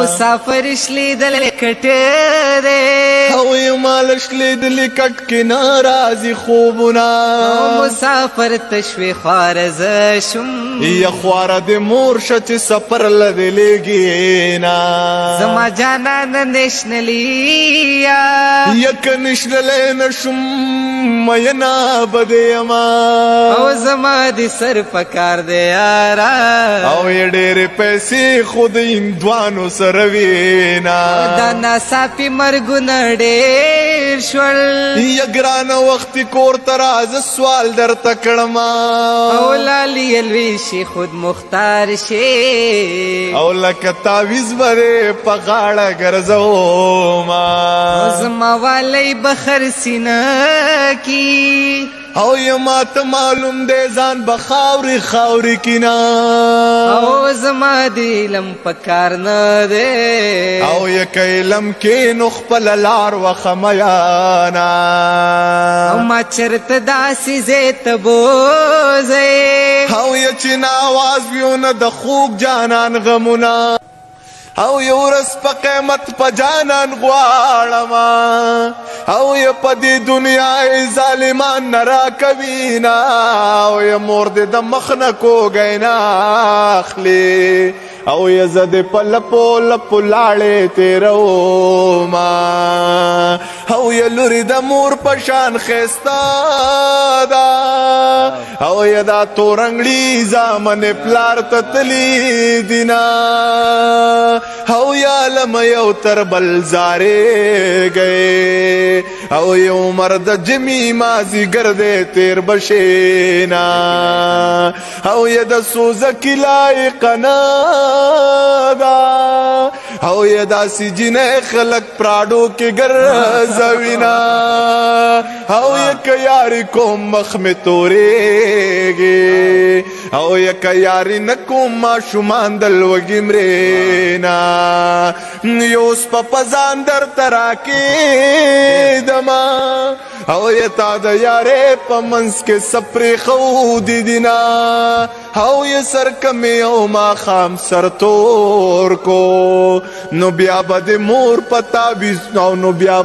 مسافر شلیدل کټه دے او یمال شلیدل کټ کې ناراضي خوبونه مسافر تشوي خوارز شم یا خوار د مور شت سفر لدلګینا زما جانان نشنلیا یک نشنل نشم مینا بدیما او زما دي سر پکار دے یارا او یې ډېر پیسې خود اندوانو سره وینا دا ناصافي مرګونه ډېر شول یا ګران وخت کور تراز سوال در تکړما او لالی الوی شي خود مختار شي او لکه تعویز بره په غاړه ګرځو ما زما والی بخر سینه کی او یمات معلوم دے ځان بخاوري خاوري کینا او زما دی لم پکار نه دے او یک علم کې نخپل لار وخمیانا او ما چرت داسې زیت بوزه او یچن आवाज ویونه د خوږ جانان غمونه او یو رس په قیمت په جانان غواړما او ی په دې دنیا ظالمان نرا کوینا او ی مور دې د مخ نه کوګینا اخلي او ی زد په لپو لپو لاړې تیرو ما او ی لوري د مور په شان خستا دا او ی دا تورنګړي زامن پلار تتلی دینا او یا لم یو تر بل زارے گئے او یو مرد جمی مازی گردے تیر بشینا او ید سوزکی لائق نادا او یدا سی جن خلق پراڈو کے گرزوینا او یک یاری کو مخ میں تورے گے او یک یاری نکو ما شمان دل وگی مرینا یوس پا پزان در تراکی دما او یتا دا یارے پا منس کے سپری خودی دینا او ی سر کمی او ما خام سر تور کو نو بیا با دی مور پتا بیس نو بیا